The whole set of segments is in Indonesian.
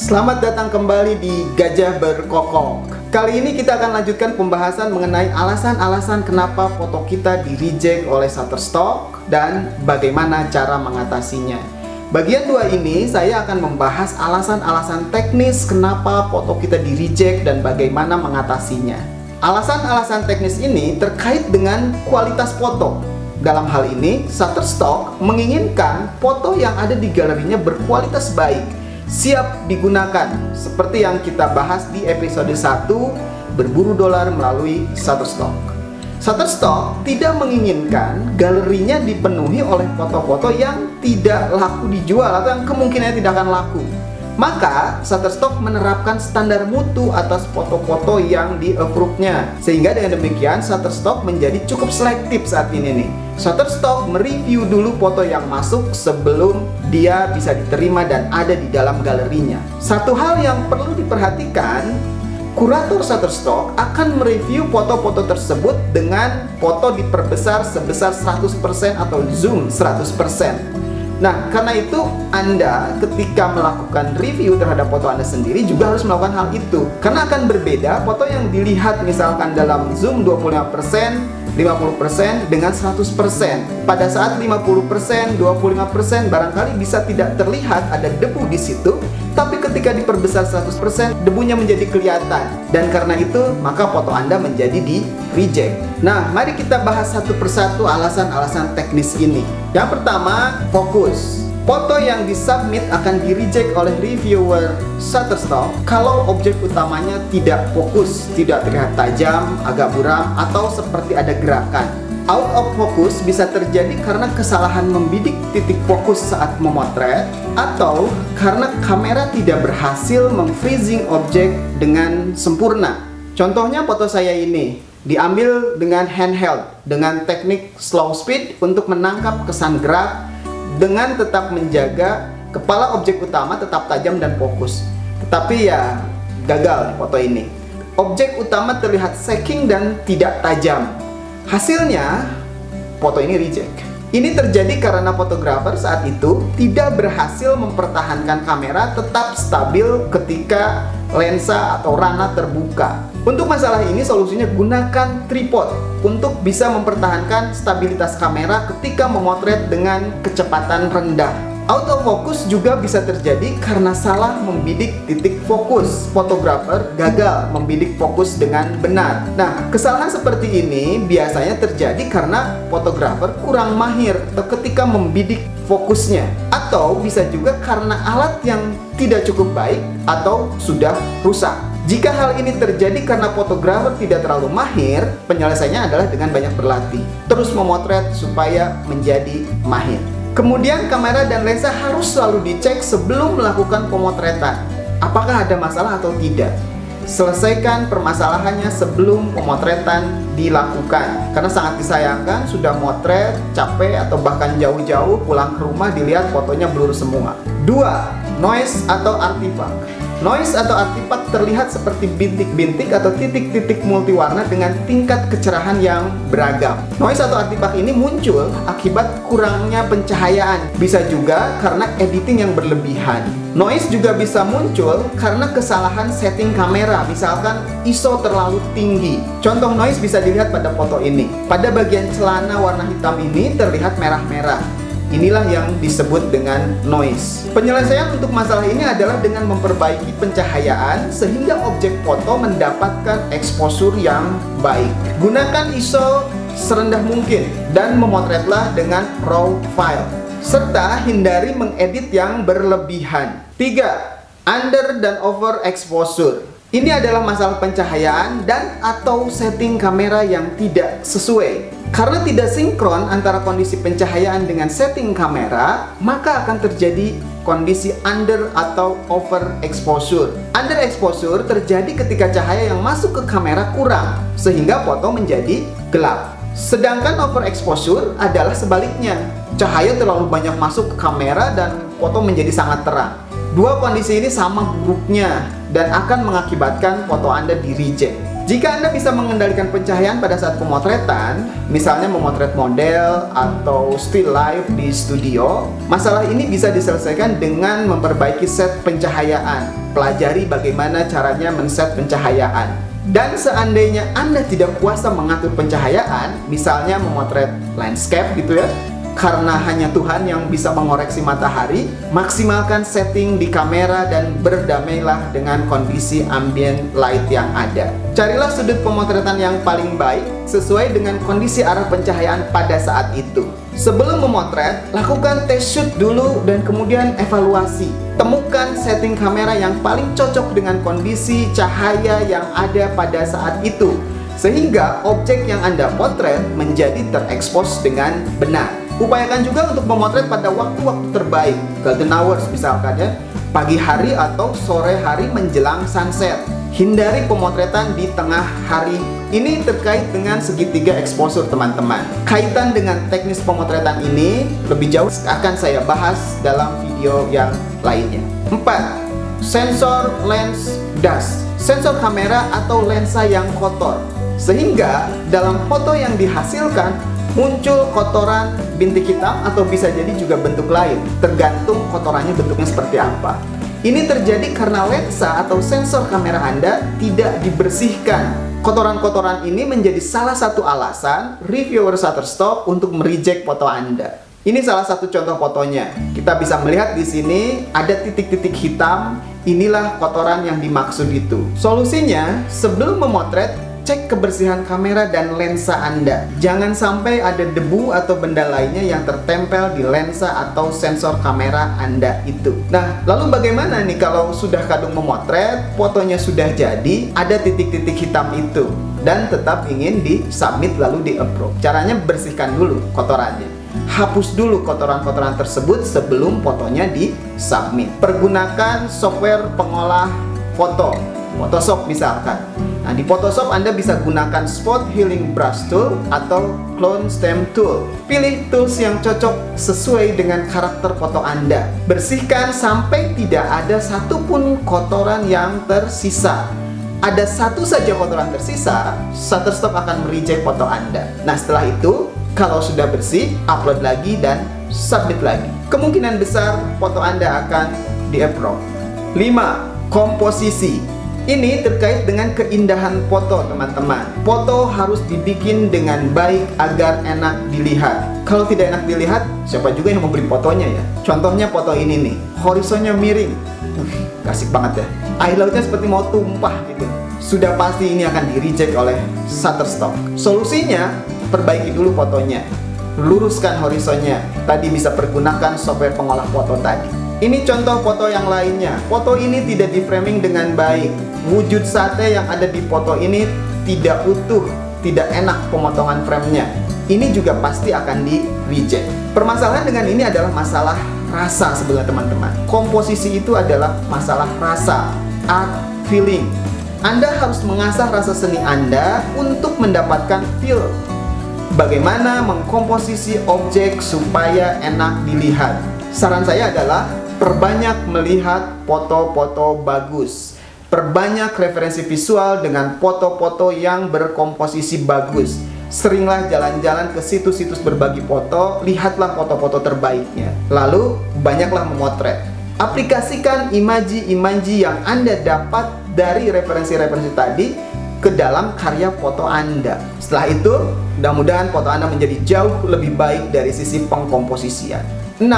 Selamat datang kembali di Gajah Berkokok. Kali ini kita akan lanjutkan pembahasan mengenai alasan-alasan kenapa foto kita di reject oleh Shutterstock dan bagaimana cara mengatasinya. Bagian 2 ini saya akan membahas alasan-alasan teknis kenapa foto kita di reject dan bagaimana mengatasinya. Alasan-alasan teknis ini terkait dengan kualitas foto. Dalam hal ini, Shutterstock menginginkan foto yang ada di galerinya berkualitas baik, siap digunakan, seperti yang kita bahas di episode 1 berburu dolar melalui Shutterstock. Shutterstock tidak menginginkan galerinya dipenuhi oleh foto-foto yang tidak laku dijual atau yang kemungkinannya tidak akan laku. Maka Shutterstock menerapkan standar mutu atas foto-foto yang di-approve-nya. Sehingga dengan demikian Shutterstock menjadi cukup selektif saat ini nih. Shutterstock mereview dulu foto yang masuk sebelum dia bisa diterima dan ada di dalam galerinya. Satu hal yang perlu diperhatikan, kurator Shutterstock akan mereview foto-foto tersebut dengan foto diperbesar sebesar 100% atau zoom 100%. Nah, karena itu Anda ketika melakukan review terhadap foto Anda sendiri juga harus melakukan hal itu. Karena akan berbeda foto yang dilihat misalkan dalam zoom 25%, 50% dengan 100%. Pada saat 50%, 25% barangkali bisa tidak terlihat ada debu di situ, tapi ketika diperbesar 100% debunya menjadi kelihatan. Dan karena itu maka foto Anda menjadi di reject. Nah, mari kita bahas satu persatu alasan-alasan teknis ini. Yang pertama, fokus. Foto yang disubmit akan di-reject oleh reviewer Shutterstock kalau objek utamanya tidak fokus, tidak terlihat tajam, agak buram, atau seperti ada gerakan. Out of focus bisa terjadi karena kesalahan membidik titik fokus saat memotret, atau karena kamera tidak berhasil memfreezing objek dengan sempurna. Contohnya foto saya ini diambil dengan handheld dengan teknik slow speed untuk menangkap kesan gerak dengan tetap menjaga kepala objek utama tetap tajam dan fokus. Tetapi ya gagal di foto ini. Objek utama terlihat shaking dan tidak tajam. Hasilnya foto ini reject. Ini terjadi karena fotografer saat itu tidak berhasil mempertahankan kamera tetap stabil ketika lensa atau rana terbuka. Untuk masalah ini solusinya gunakan tripod untuk bisa mempertahankan stabilitas kamera ketika memotret dengan kecepatan rendah. Autofocus juga bisa terjadi karena salah membidik titik fokus. Fotografer gagal membidik fokus dengan benar. Nah, kesalahan seperti ini biasanya terjadi karena fotografer kurang mahir ketika membidik fokusnya, atau bisa juga karena alat yang tidak cukup baik atau sudah rusak. Jika hal ini terjadi karena fotografer tidak terlalu mahir, penyelesaiannya adalah dengan banyak berlatih, terus memotret supaya menjadi mahir. Kemudian kamera dan lensa harus selalu dicek sebelum melakukan pemotretan. Apakah ada masalah atau tidak? Selesaikan permasalahannya sebelum pemotretan dilakukan. Karena sangat disayangkan sudah motret, capek atau bahkan jauh-jauh pulang ke rumah dilihat fotonya blur semua. 2. Noise atau artifact. Noise atau artifak terlihat seperti bintik-bintik atau titik-titik multiwarna dengan tingkat kecerahan yang beragam. Noise atau artifak ini muncul akibat kurangnya pencahayaan. Bisa juga karena editing yang berlebihan. Noise juga bisa muncul karena kesalahan setting kamera, misalkan ISO terlalu tinggi. Contoh noise bisa dilihat pada foto ini. Pada bagian celana warna hitam ini terlihat merah-merah. Inilah yang disebut dengan noise. Penyelesaian untuk masalah ini adalah dengan memperbaiki pencahayaan sehingga objek foto mendapatkan exposure yang baik. Gunakan ISO serendah mungkin dan memotretlah dengan raw file. Serta hindari mengedit yang berlebihan. 3. Under dan over exposure. Ini adalah masalah pencahayaan dan atau setting kamera yang tidak sesuai. Karena tidak sinkron antara kondisi pencahayaan dengan setting kamera, maka akan terjadi kondisi under atau over exposure. Under exposure terjadi ketika cahaya yang masuk ke kamera kurang, sehingga foto menjadi gelap. Sedangkan over exposure adalah sebaliknya. Cahaya terlalu banyak masuk ke kamera dan foto menjadi sangat terang. Dua kondisi ini sama buruknya dan akan mengakibatkan foto Anda di reject. Jika Anda bisa mengendalikan pencahayaan pada saat pemotretan, misalnya memotret model atau still life di studio, masalah ini bisa diselesaikan dengan memperbaiki set pencahayaan. Pelajari bagaimana caranya men-set pencahayaan. Dan seandainya Anda tidak kuasa mengatur pencahayaan, misalnya memotret landscape gitu ya, karena hanya Tuhan yang bisa mengoreksi matahari, maksimalkan setting di kamera dan berdamailah dengan kondisi ambient light yang ada. Carilah sudut pemotretan yang paling baik sesuai dengan kondisi arah pencahayaan pada saat itu. Sebelum memotret, lakukan test shoot dulu dan kemudian evaluasi. Temukan setting kamera yang paling cocok dengan kondisi cahaya yang ada pada saat itu, sehingga objek yang Anda potret menjadi terekspos dengan benar. Upayakan juga untuk memotret pada waktu-waktu terbaik, golden hours misalkan ya, pagi hari atau sore hari menjelang sunset. Hindari pemotretan di tengah hari. Ini terkait dengan segitiga exposure teman-teman. Kaitan dengan teknis pemotretan ini lebih jauh akan saya bahas dalam video yang lainnya. 4. Sensor lens dust. Sensor kamera atau lensa yang kotor, sehingga dalam foto yang dihasilkan muncul kotoran bintik hitam atau bisa jadi juga bentuk lain, tergantung kotorannya bentuknya seperti apa. Ini terjadi karena lensa atau sensor kamera Anda tidak dibersihkan. Kotoran-kotoran ini menjadi salah satu alasan reviewer Shutterstock untuk mereject foto Anda. Ini salah satu contoh fotonya. Kita bisa melihat di sini ada titik-titik hitam. Inilah kotoran yang dimaksud itu. Solusinya, sebelum memotret, cek kebersihan kamera dan lensa Anda. Jangan sampai ada debu atau benda lainnya yang tertempel di lensa atau sensor kamera Anda itu. Nah, lalu bagaimana nih kalau sudah kadung memotret, fotonya sudah jadi, ada titik-titik hitam itu, dan tetap ingin di-submit lalu di-approve? Caranya bersihkan dulu kotorannya. Hapus dulu kotoran-kotoran tersebut sebelum fotonya di-submit. Pergunakan software pengolah foto, Photoshop misalkan. Nah, di Photoshop Anda bisa gunakan Spot Healing Brush Tool atau Clone Stamp Tool. Pilih tools yang cocok sesuai dengan karakter foto Anda. Bersihkan sampai tidak ada satupun kotoran yang tersisa. Ada satu saja kotoran tersisa, Shutterstock akan mereject foto Anda. Nah, setelah itu, kalau sudah bersih, upload lagi dan submit lagi. Kemungkinan besar foto Anda akan di-approve. 5. Komposisi. Ini terkait dengan keindahan foto, teman-teman. Foto harus dibikin dengan baik agar enak dilihat. Kalau tidak enak dilihat, siapa juga yang mau beli fotonya ya? Contohnya foto ini nih, horizonnya miring. Asik banget ya. Air lautnya seperti mau tumpah gitu. Sudah pasti ini akan di-reject oleh Shutterstock. Solusinya, perbaiki dulu fotonya. Luruskan horizonnya. Tadi bisa pergunakan software pengolah foto tadi. Ini contoh foto yang lainnya. Foto ini tidak di framing dengan baik. Wujud sate yang ada di foto ini tidak utuh, tidak enak pemotongan framenya. Ini juga pasti akan di-reject. Permasalahan dengan ini adalah masalah rasa sebenarnya, teman-teman. Komposisi itu adalah masalah rasa, art, feeling. Anda harus mengasah rasa seni Anda untuk mendapatkan feel. Bagaimana mengkomposisi objek supaya enak dilihat. Saran saya adalah perbanyak melihat foto-foto bagus. Perbanyak referensi visual dengan foto-foto yang berkomposisi bagus. Seringlah jalan-jalan ke situs-situs berbagi foto, lihatlah foto-foto terbaiknya. Lalu, banyaklah memotret. Aplikasikan imaji-imaji yang Anda dapat dari referensi-referensi tadi ke dalam karya foto Anda. Setelah itu, mudah-mudahan foto Anda menjadi jauh lebih baik dari sisi pengkomposisian. 6.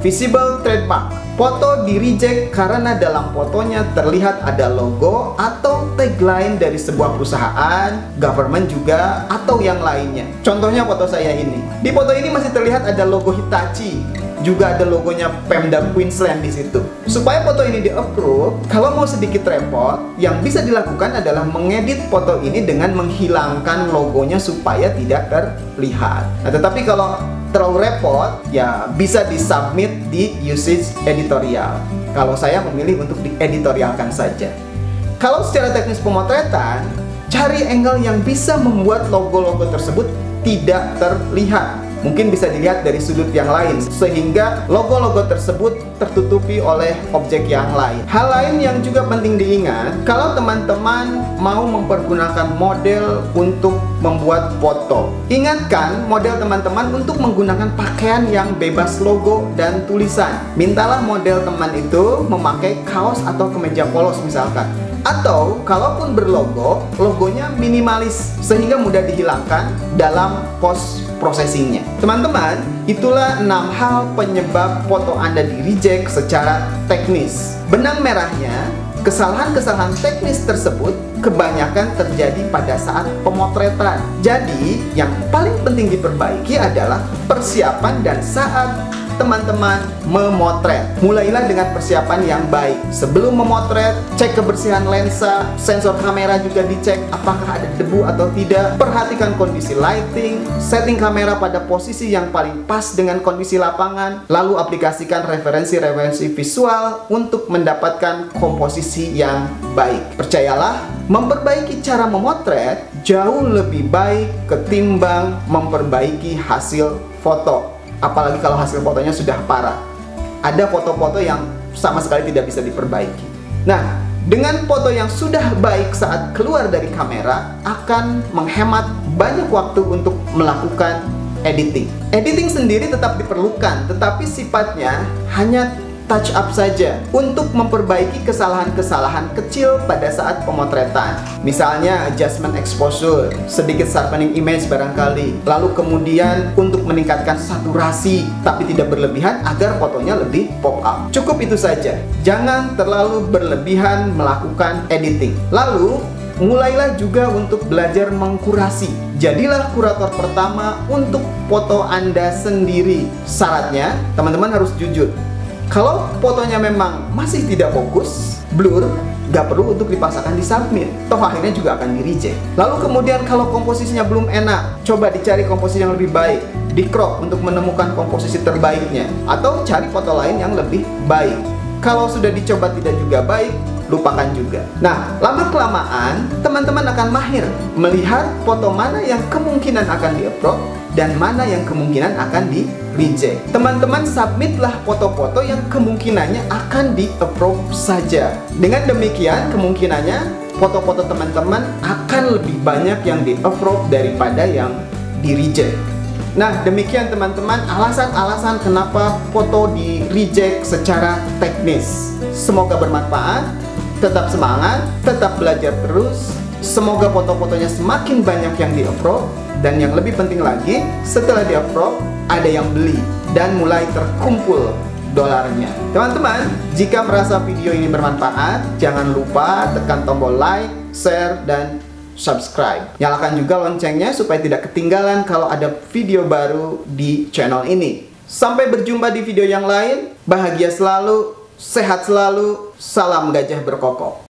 Visible trademark. Foto di-reject karena dalam fotonya terlihat ada logo atau tagline dari sebuah perusahaan, government juga, atau yang lainnya. Contohnya foto saya ini. Di foto ini masih terlihat ada logo Hitachi, juga ada logonya Pemda Queensland di situ. Supaya foto ini di-approve, kalau mau sedikit repot, yang bisa dilakukan adalah mengedit foto ini dengan menghilangkan logonya supaya tidak terlihat. Nah, tetapi kalau terlalu repot, ya bisa disubmit di usage editorial. Kalau saya memilih untuk dieditorialkan saja. Kalau secara teknis pemotretan, cari angle yang bisa membuat logo-logo tersebut tidak terlihat. mungkin bisa dilihat dari sudut yang lain, sehingga logo-logo tersebut tertutupi oleh objek yang lain. Hal lain yang juga penting diingat, kalau teman-teman mau mempergunakan model untuk membuat foto, ingatkan model teman-teman untuk menggunakan pakaian yang bebas logo dan tulisan. Mintalah model teman itu memakai kaos atau kemeja polos misalkan. Atau kalaupun berlogo, logonya minimalis sehingga mudah dihilangkan dalam post processingnya. Teman-teman, itulah 6 hal penyebab foto Anda di reject secara teknis. Benang merahnya, kesalahan-kesalahan teknis tersebut kebanyakan terjadi pada saat pemotretan. Jadi, yang paling penting diperbaiki adalah persiapan dan saat teman-teman memotret. Mulailah dengan persiapan yang baik. Sebelum memotret, cek kebersihan lensa, sensor kamera juga dicek apakah ada debu atau tidak. Perhatikan kondisi lighting, setting kamera pada posisi yang paling pas dengan kondisi lapangan, lalu aplikasikan referensi-referensi visual untuk mendapatkan komposisi yang baik. Percayalah, memperbaiki cara memotret jauh lebih baik ketimbang memperbaiki hasil foto. Apalagi kalau hasil fotonya sudah parah. Ada foto-foto yang sama sekali tidak bisa diperbaiki. Nah, dengan foto yang sudah baik saat keluar dari kamera akan menghemat banyak waktu untuk melakukan editing. Editing sendiri tetap diperlukan, tetapi sifatnya hanya touch up saja untuk memperbaiki kesalahan-kesalahan kecil pada saat pemotretan. Misalnya adjustment exposure, sedikit sharpening image barangkali. Lalu kemudian untuk meningkatkan saturasi tapi tidak berlebihan agar fotonya lebih pop up. Cukup itu saja. Jangan terlalu berlebihan melakukan editing. Lalu mulailah juga untuk belajar mengkurasi. Jadilah kurator pertama untuk foto Anda sendiri. Syaratnya, teman-teman harus jujur. Kalau fotonya memang masih tidak fokus, blur, gak perlu untuk dipaksakan di submit. Toh akhirnya juga akan di reject. Lalu kemudian kalau komposisinya belum enak, coba dicari komposisi yang lebih baik. Di crop untuk menemukan komposisi terbaiknya. Atau cari foto lain yang lebih baik. Kalau sudah dicoba tidak juga baik, lupakan juga. Nah, lama-kelamaan teman-teman akan mahir melihat foto mana yang kemungkinan akan di-approve dan mana yang kemungkinan akan di-reject. Teman-teman submitlah foto-foto yang kemungkinannya akan di-approve saja. Dengan demikian, kemungkinannya foto-foto teman-teman akan lebih banyak yang di-approve daripada yang di-reject. Nah, demikian teman-teman alasan-alasan kenapa foto di-reject secara teknis. Semoga bermanfaat. Tetap semangat, tetap belajar terus. Semoga foto-fotonya semakin banyak yang di-approve. Dan yang lebih penting lagi, setelah di-approve, ada yang beli dan mulai terkumpul dolarnya. Teman-teman, jika merasa video ini bermanfaat, jangan lupa tekan tombol like, share, dan subscribe. Nyalakan juga loncengnya supaya tidak ketinggalan kalau ada video baru di channel ini. Sampai berjumpa di video yang lain. Bahagia selalu, sehat selalu, salam gajah berkokok.